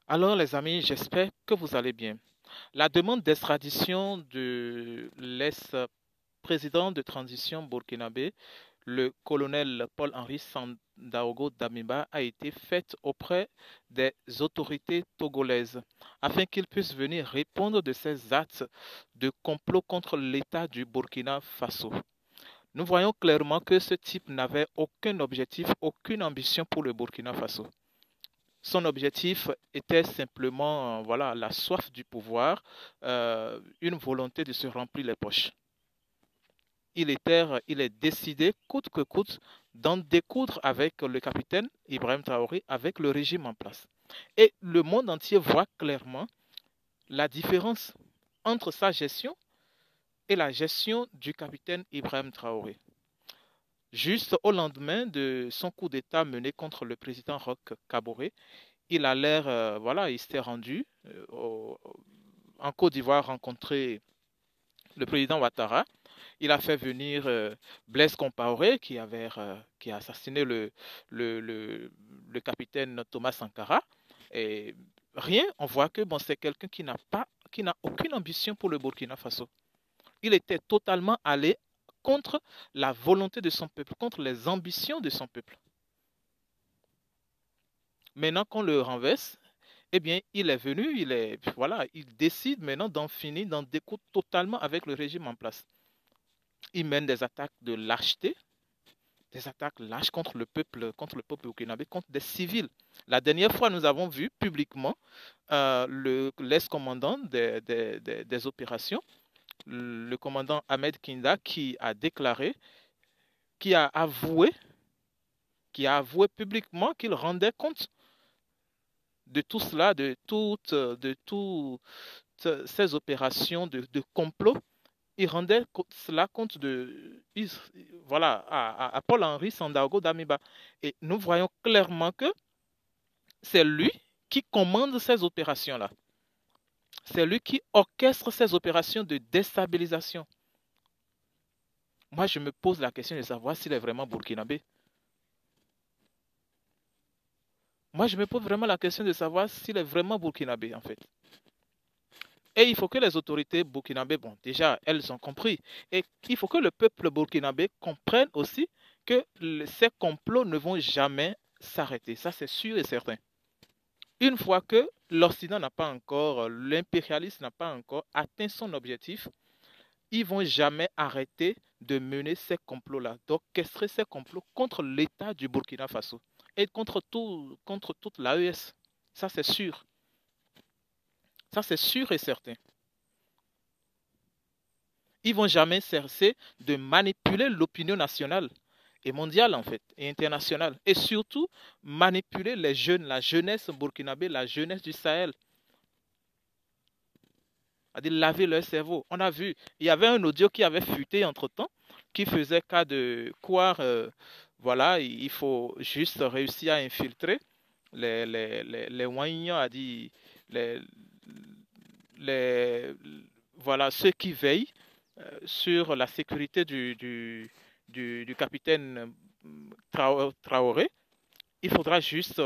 Alors les amis, j'espère que vous allez bien. La demande d'extradition de l'ex-président de transition burkinabé, le colonel Paul-Henri Sandaogo Damiba, a été faite auprès des autorités togolaises afin qu'il puisse venir répondre de ses actes de complot contre l'État du Burkina Faso. Nous voyons clairement que ce type n'avait aucun objectif, aucune ambition pour le Burkina Faso. Son objectif était simplement voilà, la soif du pouvoir, une volonté de se remplir les poches. Il est décidé, coûte que coûte, d'en découdre avec le capitaine Ibrahim Traoré, avec le régime en place. Et le monde entier voit clairement la différence entre sa gestion et la gestion du capitaine Ibrahim Traoré. Juste au lendemain de son coup d'État mené contre le président Roch Kaboré, il a l'air, voilà, il s'est rendu en Côte d'Ivoire rencontrer le président Ouattara. Il a fait venir Blaise Compaoré qui a assassiné le capitaine Thomas Sankara. Et rien, on voit que bon, c'est quelqu'un qui n'a aucune ambition pour le Burkina Faso. Il était totalement allé contre la volonté de son peuple, contre les ambitions de son peuple. Maintenant qu'on le renverse, eh bien, il est venu, voilà, il décide maintenant d'en finir, d'en découdre totalement avec le régime en place. Il mène des attaques de lâcheté, des attaques lâches contre le peuple burkinabé, contre des civils. La dernière fois, nous avons vu publiquement l'ex-commandant des opérations, le commandant Ahmed Kinda, qui a avoué, qui a avoué publiquement qu'il rendait compte de tout cela, de toutes ces opérations de complot. Il rendait cela compte voilà, à Paul-Henri Sandaogo Damiba. Et nous voyons clairement que c'est lui qui commande ces opérations-là. C'est lui qui orchestre ces opérations de déstabilisation. Moi, je me pose la question de savoir s'il est vraiment burkinabé. Moi, je me pose vraiment la question de savoir s'il est vraiment burkinabé, en fait. Et il faut que les autorités burkinabées, bon, déjà, elles ont compris. Et il faut que le peuple burkinabé comprenne aussi que ces complots ne vont jamais s'arrêter. Ça, c'est sûr et certain. Une fois que l'Occident n'a pas encore, l'impérialisme n'a pas encore atteint son objectif, ils vont jamais arrêter de mener ces complots-là, d'orchestrer ces complots contre l'État du Burkina Faso et contre toute l'AES. Ça, c'est sûr. Ça, c'est sûr et certain. Ils vont jamais cesser de manipuler l'opinion nationale et mondiale en fait, et internationale. Et surtout, manipuler les jeunes, la jeunesse burkinabé, la jeunesse du Sahel. C'est-à-dire laver leur cerveau. On a vu, il y avait un audio qui avait fuité entre-temps, qui faisait cas de quoi, voilà, il faut juste réussir à infiltrer les Wanyans, a dit, les, les, voilà, ceux qui veillent sur la sécurité du capitaine Traoré. Il faudra juste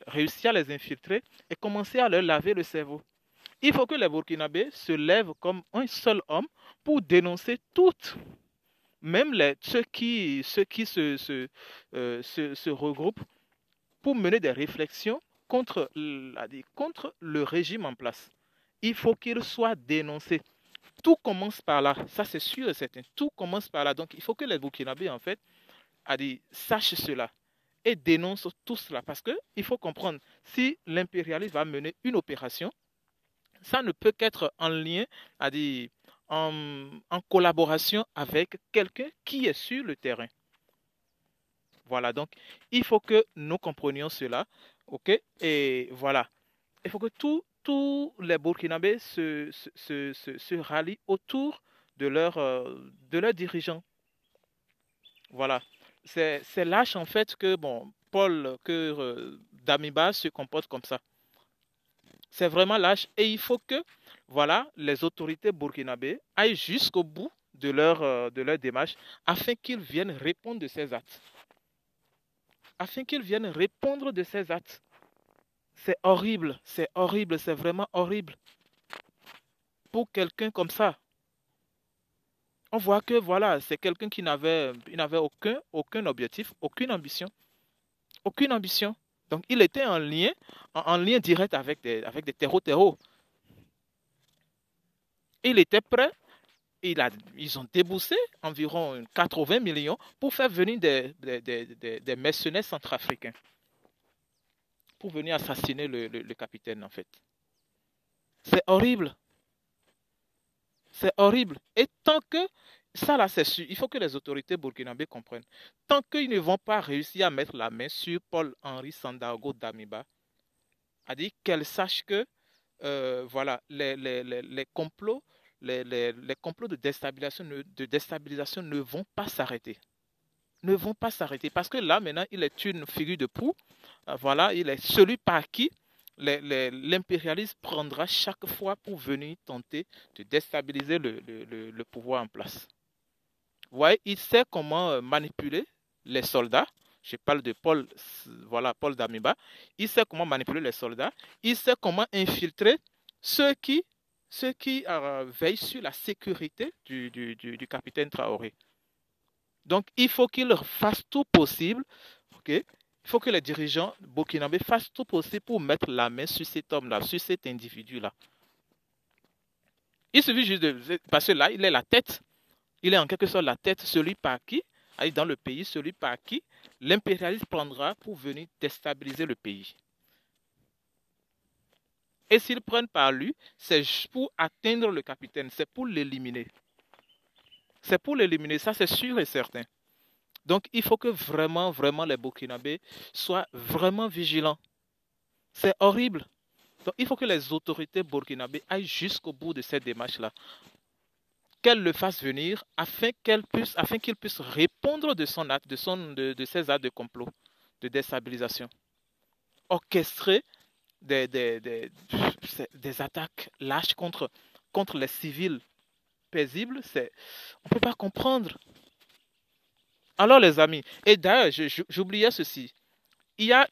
réussir à les infiltrer et commencer à leur laver le cerveau. Il faut que les Burkinabés se lèvent comme un seul homme pour dénoncer toutes, même ceux qui se regroupent pour mener des réflexions contre le régime en place. Il faut qu'ils soient dénoncés. Tout commence par là. Ça, c'est sûr et certain. Tout commence par là. Donc, il faut que les Burkinabés, en fait, sachent cela et dénoncent tout cela. Parce qu'il faut comprendre, si l'impérialisme va mener une opération, ça ne peut qu'être en lien, en collaboration avec quelqu'un qui est sur le terrain. Voilà, donc il faut que nous comprenions cela, ok? Et voilà, il faut que tous les Burkinabés se rallient autour de leurs dirigeants. Voilà, c'est lâche en fait que, bon, Damiba se comporte comme ça. C'est vraiment lâche et il faut que voilà, les autorités burkinabées aillent jusqu'au bout de leur démarche afin qu'ils viennent répondre de ces actes. Afin qu'ils viennent répondre de ces actes. c'est vraiment horrible pour quelqu'un comme ça. On voit que voilà, c'est quelqu'un qui n'avait aucun objectif, aucune ambition. Donc il était en lien direct avec des terreaux. Il était prêt, ils ont déboursé environ 80 millions pour faire venir des mercenaires centrafricains, pour venir assassiner le capitaine en fait. C'est horrible, c'est horrible. Et tant que, ça là c'est sûr, il faut que les autorités burkinabées comprennent, tant qu'ils ne vont pas réussir à mettre la main sur Paul-Henri Sandaogo Damiba, a dit qu'elle sache que voilà, les complots, les complots de déstabilisation ne vont pas s'arrêter. Ne vont pas s'arrêter. Parce que là, maintenant, il est une figure de proue. Voilà, il est celui par qui l'impérialisme prendra chaque fois pour venir tenter de déstabiliser le pouvoir en place. Ouais, il sait comment manipuler les soldats. Je parle de Paul, voilà, Paul Damiba. Il sait comment manipuler les soldats. Il sait comment infiltrer ceux qui, ceux qui veillent sur la sécurité du capitaine Traoré. Donc, il faut qu'il fasse tout possible. Ok. Il faut que les dirigeants burkinabés fassent tout possible pour mettre la main sur cet homme-là, sur cet individu-là. Il suffit juste de... Parce que là, il est la tête. Il est en quelque sorte la tête, celui par qui, dans le pays, celui par qui l'impérialisme prendra pour venir déstabiliser le pays. Et s'ils prennent par lui, c'est pour atteindre le capitaine, c'est pour l'éliminer. C'est pour l'éliminer, ça c'est sûr et certain. Donc il faut que vraiment, vraiment les Burkinabés soient vraiment vigilants. C'est horrible. Donc il faut que les autorités burkinabées aillent jusqu'au bout de cette démarche-là. Qu'elle le fasse venir afin qu'il puisse répondre de son acte, de ses actes de complot, de déstabilisation. Orchestrer des attaques lâches contre les civils paisibles, on ne peut pas comprendre. Alors les amis, et d'ailleurs, j'oubliais ceci, il y a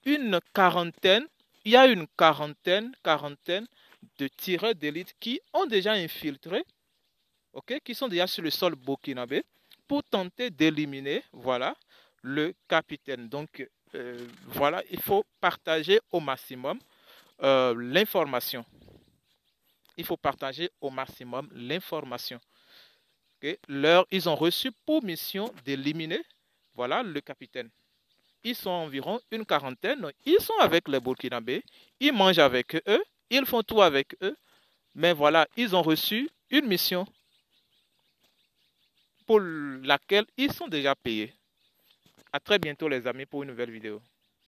quarantaine de tireurs d'élite qui ont déjà infiltré, ok, qui sont déjà sur le sol burkinabé pour tenter d'éliminer, voilà, le capitaine. Donc, voilà, il faut partager au maximum l'information. Il faut partager au maximum l'information. Okay? Ils ont reçu pour mission d'éliminer, voilà, le capitaine. Ils sont environ une quarantaine. Ils sont avec les Burkinabés. Ils mangent avec eux. Ils font tout avec eux. Mais voilà, ils ont reçu une mission pour laquelle ils sont déjà payés. À très bientôt les amis pour une nouvelle vidéo.